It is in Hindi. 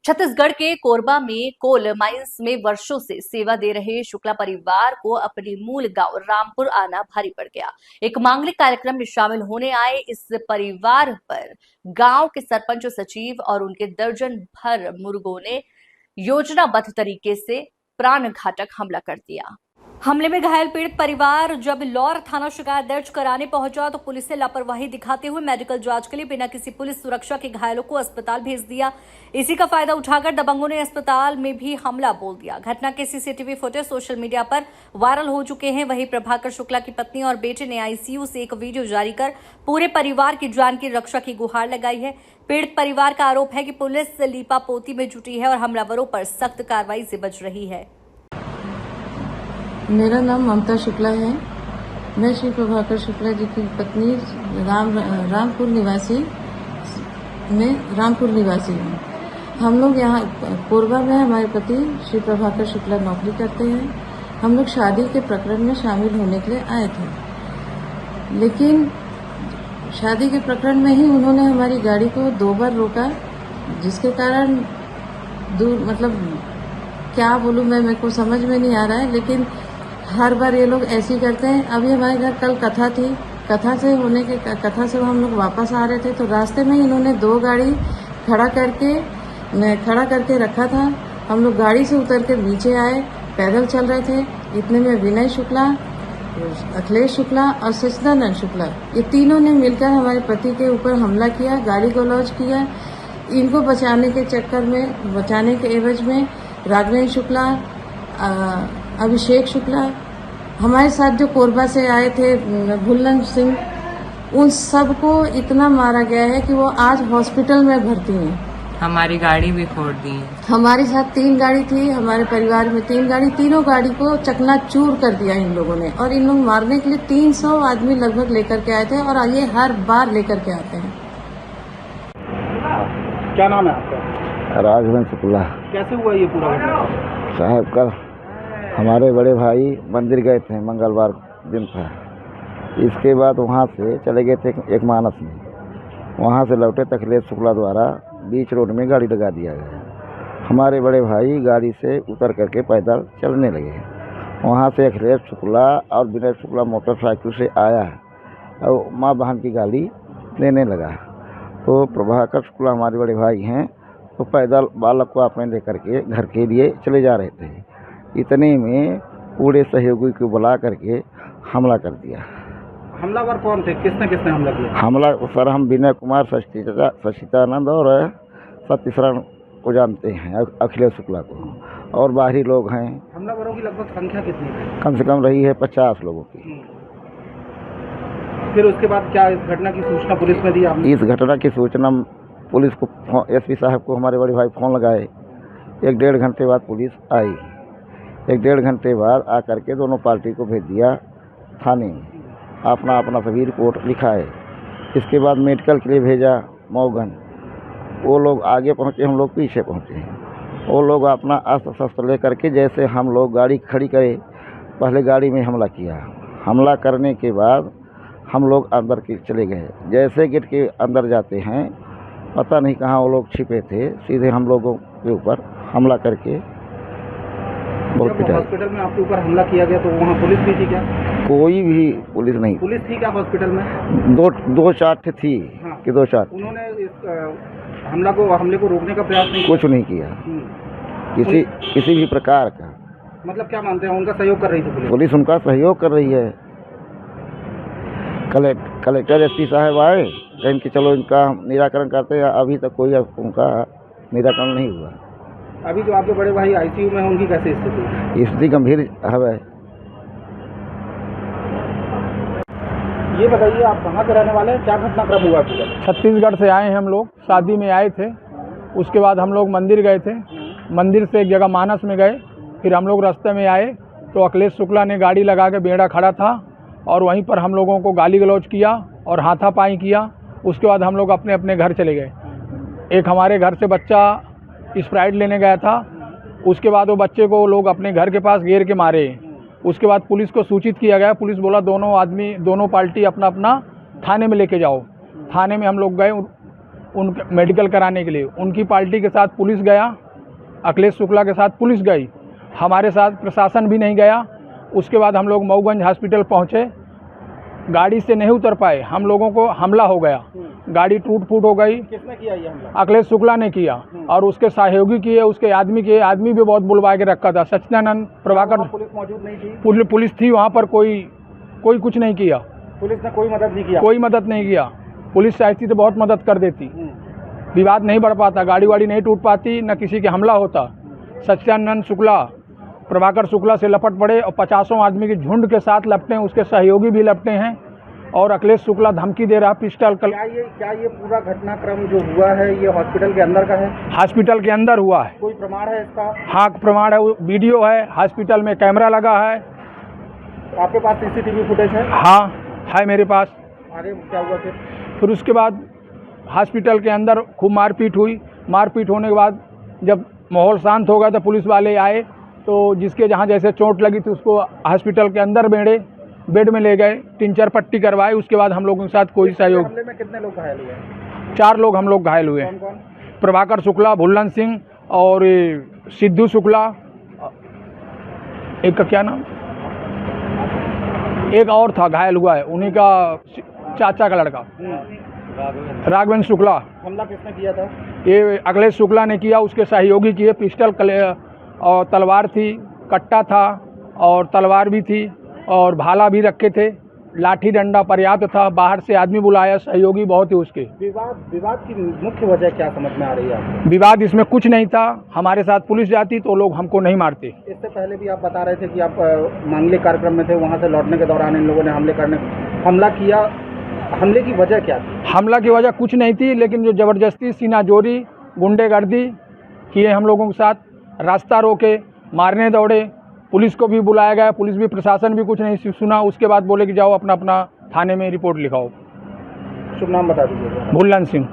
छत्तीसगढ़ के कोरबा में कोल माइंस में वर्षों से सेवा दे रहे शुक्ला परिवार को अपने मूल गांव रामपुर आना भारी पड़ गया। एक मांगलिक कार्यक्रम में शामिल होने आए इस परिवार पर गांव के सरपंच सचिव और उनके दर्जन भर मुर्गों ने योजनाबद्ध तरीके से प्राण घातक हमला कर दिया। हमले में घायल पीड़ित परिवार जब लौर थाना शिकायत दर्ज कराने पहुंचा तो पुलिस ने लापरवाही दिखाते हुए मेडिकल जांच के लिए बिना किसी पुलिस सुरक्षा के घायलों को अस्पताल भेज दिया। इसी का फायदा उठाकर दबंगों ने अस्पताल में भी हमला बोल दिया। घटना के सीसीटीवी फुटेज सोशल मीडिया पर वायरल हो चुके हैं। वहीं प्रभाकर शुक्ला की पत्नी और बेटे ने आईसीयू से एक वीडियो जारी कर पूरे परिवार की जान की रक्षा की गुहार लगाई है। पीड़ित परिवार का आरोप है कि पुलिस लीपापोती में जुटी है और हमलावरों पर सख्त कार्रवाई से बच रही है। मेरा नाम ममता शुक्ला है। मैं श्री प्रभाकर शुक्ला जी की पत्नी रामपुर निवासी हूँ। हम लोग यहाँ कोरबा में हमारे पति श्री प्रभाकर शुक्ला नौकरी करते हैं। हम लोग शादी के प्रकरण में शामिल होने के लिए आए थे, लेकिन शादी के प्रकरण में ही उन्होंने हमारी गाड़ी को 2 बार रोका, जिसके कारण क्या बोलूँ मैं, मेरे को समझ में नहीं आ रहा है, लेकिन हर बार ये लोग ऐसे ही करते हैं। अभी हमारे घर कल कथा थी, कथा से हम लोग वापस आ रहे थे तो रास्ते में इन्होंने 2 गाड़ी खड़ा करके रखा था। हम लोग गाड़ी से उतर के नीचे आए, पैदल चल रहे थे। इतने में विनय शुक्ला, अखिलेश शुक्ला और सचिदानंद शुक्ला, ये तीनों ने मिलकर हमारे पति के ऊपर हमला किया, गाली गलौज किया। इनको बचाने के एवज में राघवेंद्र शुक्ला, अभिषेक शुक्ला, हमारे साथ जो कोरबा से आए थे भुल्लन सिंह, उन सबको इतना मारा गया है कि वो आज हॉस्पिटल में भर्ती हैं। हमारी गाड़ी भी फोड़ दी है। हमारे साथ 3 गाड़ी थी, हमारे परिवार में 3 गाड़ी, तीनों गाड़ी को चकनाचूर कर दिया इन लोगों ने। और इन लोग मारने के लिए 300 आदमी लगभग लेकर के आए थे और ये हर बार लेकर के आते हैं। क्या नाम है आपका? राघवेंद्र शुक्ला। कैसे हुआ ये पूरा घटना? साहब कल हमारे बड़े भाई मंदिर गए थे, मंगलवार दिन था। इसके बाद वहाँ से चले गए थे एक मानस में, वहाँ से लौटे तो अखिलेश शुक्ला द्वारा बीच रोड में गाड़ी लगा दिया गया। हमारे बड़े भाई गाड़ी से उतर करके पैदल चलने लगे। वहाँ से अखिलेश शुक्ला और विनय शुक्ला मोटरसाइकिल से आया और माँ बहन की गाड़ी लेने लगा। तो प्रभाकर शुक्ला हमारे बड़े भाई हैं, तो पैदल बालक को अपने लेकर के घर के लिए चले जा रहे थे। इतने में पूरे सहयोगी को बुला करके हमला कर दिया। हमलावर कौन थे? किसने हमला किया? हमला सर हम विनय कुमार, सचिदानंद और सत्यशरण को जानते हैं, अखिलेश शुक्ला को, और बाहरी लोग हैं। हमलावरों की लगभग संख्या कितनी है? कम से कम रही है 50 लोगों की। फिर उसके बाद क्या इस घटना की सूचना पुलिस में दी आपने? इस घटना की सूचना पुलिस को, एसपी साहब को हमारे बड़े भाई फोन लगाए। 1-1.5 घंटे बाद पुलिस आई। 1-1.5 घंटे बाद आकर के दोनों पार्टी को भेज दिया थाने में, अपना सभी रिपोर्ट लिखाए। इसके बाद मेडिकल के लिए भेजा मऊगन। वो लोग आगे पहुँचे, हम लोग पीछे पहुँचे। वो लोग अपना अस्त्र शस्त्र लेकर के, जैसे हम लोग गाड़ी खड़ी करे, पहले गाड़ी में हमला किया। हमला करने के बाद हम लोग अंदर के चले गए। जैसे गेट के अंदर जाते हैं, पता नहीं कहाँ वो लोग छिपे थे, सीधे हम लोगों के ऊपर हमला करके बहुत पिटाई। हॉस्पिटल में आपके ऊपर हमला किया गया तो वहाँ पुलिस भी थी क्या? कोई भी पुलिस नहीं। पुलिस थी क्या हॉस्पिटल में? 2-4 थी। हाँ। कि 2-4 उन्होंने इस हमले को रोकने का प्रयास नहीं? कुछ नहीं किया, किसी भी प्रकार का। मतलब क्या मानते हैं, उनका सहयोग कर रही थी पुलिस? उनका सहयोग कर रही है। कलेक्टर एसपी साहब आए, कहें कि चलो इनका निराकरण करते हैं। अभी तक कोई उनका निराकरण नहीं हुआ। अभी जो आपके बड़े भाई आईसीयू में हैं, उनकी कैसे स्थिति? स्थिति गंभीर है। ये बताइए, आप कहाँ के रहने वाले हैं? क्या घटनाक्रम हुआ? छत्तीसगढ़ से आए हैं हम लोग, शादी में आए थे। उसके बाद हम लोग मंदिर गए थे, मंदिर से एक जगह मानस में गए। फिर हम लोग रास्ते में आए तो अखिलेश शुक्ला ने गाड़ी लगा के बेड़ा खड़ा था और वहीं पर हम लोगों को गाली गलौज किया और हाथापाई किया। उसके बाद हम लोग अपने अपने घर चले गए। एक हमारे घर से बच्चा स्प्राइट लेने गया था, उसके बाद वो बच्चे को लोग अपने घर के पास घेर के मारे। उसके बाद पुलिस को सूचित किया गया। पुलिस बोला दोनों पार्टी अपना अपना थाने में लेके जाओ। थाने में हम लोग गए, उन मेडिकल कराने के लिए। उनकी पार्टी के साथ पुलिस गया, अखिलेश शुक्ला के साथ पुलिस गई, हमारे साथ प्रशासन भी नहीं गया। उसके बाद हम लोग मऊगंज हॉस्पिटल पहुँचे, गाड़ी से नहीं उतर पाए, हम लोगों को हमला हो गया, गाड़ी टूट फूट हो गई। किसने किया ये हमला? अखिलेश शुक्ला ने किया और उसके सहयोगी किए, उसके आदमी किए, आदमी भी बहुत बुलवा के रखा था, सच्चिदानंद प्रभाकर। वहाँ पुलिस मौजूद नहीं थी? पुलिस थी वहाँ पर, कोई कुछ नहीं किया, पुलिस ने कोई मदद नहीं किया? कोई मदद नहीं किया। पुलिस चाहती तो बहुत मदद कर देती, विवाद नहीं बढ़ पाता, गाड़ी वाड़ी नहीं टूट पाती, न किसी के हमला होता। सच्चिदानंद शुक्ला प्रभाकर शुक्ला से लपट पड़े और 50 आदमी के झुंड के साथ लपटे, उसके सहयोगी भी लपटे हैं और अखिलेश शुक्ला धमकी दे रहा पिस्टल। क्या ये पूरा घटनाक्रम जो हुआ है ये हॉस्पिटल के अंदर का है? हॉस्पिटल के अंदर हुआ है। कोई प्रमाण है इसका? हाँ, प्रमाण है, वीडियो है, हॉस्पिटल में कैमरा लगा है। आपके पास सीसीटीवी फुटेज है? हाँ है मेरे पास। आगे क्या हुआ फिर उसके बाद हॉस्पिटल के अंदर खूब मारपीट हुई। मारपीट होने के बाद जब माहौल शांत हो गया तो पुलिस वाले आए, तो जिसके जहाँ जैसे चोट लगी थी उसको हॉस्पिटल के अंदर बेड में ले गए, 3-4 पट्टी करवाई। उसके बाद हम लोगों के साथ कोई सहयोग। हमले में कितने लोग घायल हुए? 4 लोग हम लोग घायल हुए। कौन कौन? प्रभाकर शुक्ला, भुल्लन सिंह और सिद्धू शुक्ला, एक का क्या नाम, एक और था घायल हुआ है, उन्हीं का चाचा का लड़का राघवेंद्र शुक्ला। हमला किसने किया था? ये अखिलेश शुक्ला ने किया, उसके सहयोगी किए। पिस्टल और तलवार थी, कट्टा था और तलवार भी थी और भाला भी रखे थे, लाठी डंडा पर्याप्त था। बाहर से आदमी बुलाया, सहयोगी बहुत ही उसके। विवाद की मुख्य वजह क्या समझ में आ रही है आपको? विवाद इसमें कुछ नहीं था, हमारे साथ पुलिस जाती तो लोग हमको नहीं मारते। इससे पहले भी आप बता रहे थे कि आप मांगलिक कार्यक्रम में थे, वहाँ से लौटने के दौरान इन लोगों ने हमला किया। हमले की वजह क्या थी? हमला की वजह कुछ नहीं थी, लेकिन जो ज़बरदस्ती सीनाजोरी गुंडेगर्दी किए हम लोगों के साथ, रास्ता रोके, मारने दौड़े। पुलिस को भी बुलाया गया, पुलिस भी, प्रशासन भी कुछ नहीं सुना। उसके बाद बोले कि जाओ अपना अपना थाने में रिपोर्ट लिखाओ। शुभ नाम बता दीजिएगा। भुल्लन सिंह।